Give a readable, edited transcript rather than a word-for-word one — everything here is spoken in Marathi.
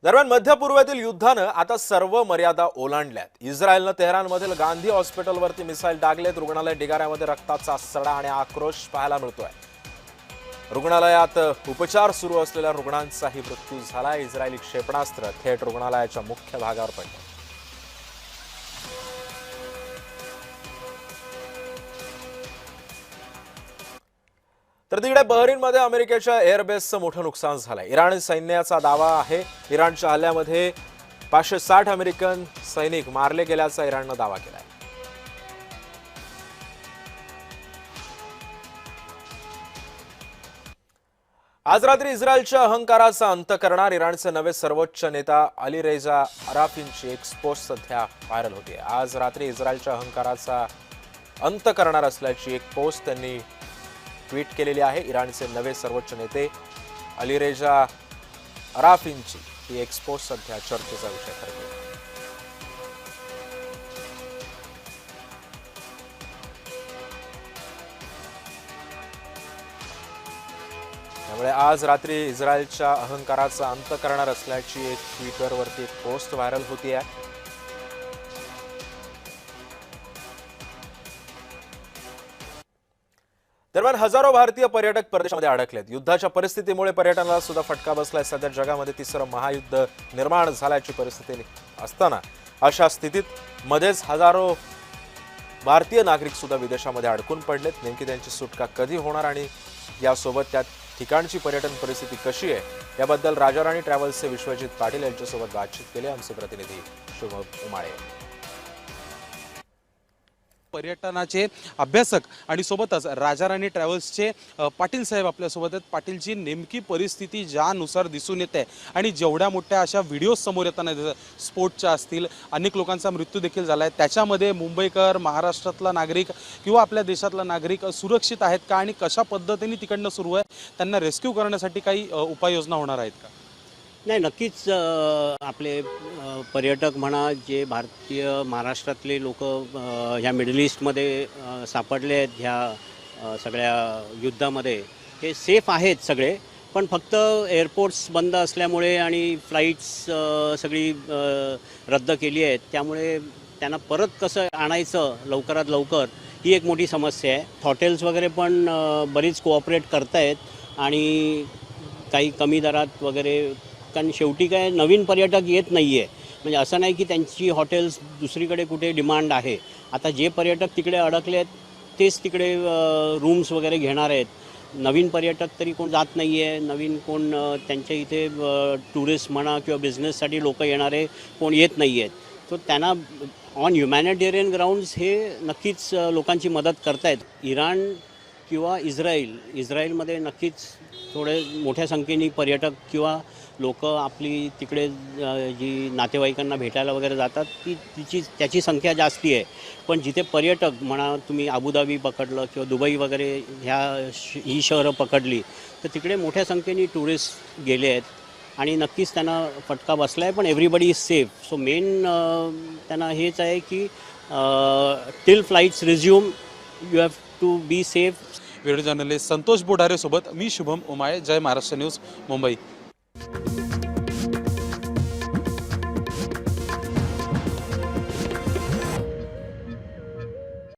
दरम्यान मध्य पूर्वेतील युद्धानं आता सर्व मर्यादा ओलांडल्यात। इस्रायलनं तेहरानमधील गांधी हॉस्पिटलवरती मिसाईल डागलेत। रुग्णालय ढिगाऱ्यामध्ये रक्ताचा सडा आणि आक्रोश पाहायला मिळतोय। रुग्णालयात उपचार सुरू असलेल्या रुग्णांचाही मृत्यू झाला। इस्रायली क्षेपणास्त्र थेट रुग्णालयाच्या मुख्य भागावर पडले। तर तिकडे बहरीनमध्ये अमेरिकेच्या एअरबेसचं मोठं नुकसान झालंय। इराणी सैन्याचा दावा आहे इराणच्या हल्ल्यामध्ये 560 अमेरिकन सैनिक मारले गेल्याचा इराणनं दावा केलाय। आज रात्री इस्रायलच्या अहंकाराचा अंत करणार इराणचे नवे सर्वोच्च नेता अलीरेजा अराफींची एक पोस्ट सध्या व्हायरल होते। आज रात्री इस्रायलच्या अहंकाराचा अंत करणार असल्याची एक पोस्ट त्यांनी ट्वीट केलेली आहे। इराणचे नवे सर्वोच्च नेते अलीरेजा अराफींची ही एक पोस्ट सध्या चर्चेचा विषय ठरली। त्यामुळे आज रात्री इस्रायलच्या अहंकाराचा अंत करणार असल्याची एक ट्विटरवरती एक पोस्ट व्हायरल होती आहे। दरम्यान हजारो भारतीय पर्यटक परदेशामध्ये अडकलेत। युद्धाच्या परिस्थितीमुळे पर्यटनाला सुद्धा फटका बसलाय। सध्या जगामध्ये तिसरं महायुद्ध निर्माण झाल्याची परिस्थिती असताना अशा स्थितीत मध्येच हजारो भारतीय नागरिक सुद्धा विदेशामध्ये अडकून पडलेत। नेमकी त्यांची सुटका कधी होणार आणि यासोबत त्या ठिकाणची पर्यटन परिस्थिती कशी आहे याबद्दल राजाराणी ट्रॅव्हल्सचे विश्वजित पाटील यांच्यासोबत बातचीत केली आमचे प्रतिनिधी शुभम उमाळे। पर्यटनाचे अभ्यासक आणि सोबतच राजाराणी ट्रॅव्हल्सचे पाटील साहेब आपल्यासोबत आहेत। पाटीलची नेमकी परिस्थिती ज्यानुसार दिसून येते आणि जेवढ्या मोठ्या अशा व्हिडिओ समोर येताना स्पोर्टच्या असतील, अनेक लोकांचा मृत्यू देखील झाला आहे, त्याच्यामध्ये मुंबईकर, महाराष्ट्रातला नागरिक किंवा आपल्या देशातला नागरिक सुरक्षित आहेत का आणि कशा पद्धतीने तिकडनं सुरू आहे, त्यांना रेस्क्यू करण्यासाठी काही उपाययोजना होणार आहेत का? नाही, नक्कीच आपले पर्यटक म्हणा, जे भारतीय महाराष्ट्रातले लोक ह्या मिडल ईस्टमध्ये सापडले आहेत ह्या सगळ्या युद्धामध्ये, हे सेफ आहेत सगळे। पण फक्त एअरपोर्ट्स बंद असल्यामुळे आणि फ्लाईट्स सगळी रद्द केली आहेत, त्यामुळे त्यांना परत कसं आणायचं लवकरात लवकर ही एक मोठी समस्या आहे। हॉटेल्स वगैरे पण बरीच कोऑपरेट करत आहेत आणि काही कमी दरात वगैरे, कारण शेवटी काय नवीन पर्यटक येत नाही आहे, म्हणजे असं नाही की त्यांची हॉटेल्स दुसरीकडे कुठे डिमांड आहे। आता जे पर्यटक तिकडे अडकले आहेत तेच तिकडे रूम्स वगैरे घेणार आहेत। नवीन पर्यटक तरी कोण जात नाही आहे, नवीन कोण त्यांच्या इथे टुरिस्ट म्हणा किंवा बिझनेससाठी लोक येणारे कोण येत नाही आहेत। तर त्यांना ऑन ह्युमॅनिटेरियन ग्राउंड्स हे नक्कीच लोकांची मदत करत आहेत। इराण किंवा इस्रायलमध्ये नक्कीच थोडे मोठ्या संख्येने पर्यटक किंवा लोक आपली तिकडे जी नातेवाईकांना भेटायला वगैरे जातात त्याची संख्या जास्ती आहे। पण जिथे पर्यटक म्हणा, तुम्ही अबुधाबी पकडलं किंवा दुबई वगैरे ही शहरं पकडली तर तिकडे मोठ्या संख्येने टुरिस्ट गेले आहेत आणि नक्कीच त्यांना फटका बसला आहे। पण everybody is safe. So main त्यांना हेच आहे की till flights resume you have to be safe. Video journalist Santosh Bodare सोबत मी शुभम उमाळे, जय महाराष्ट्र न्यूज, मुंबई।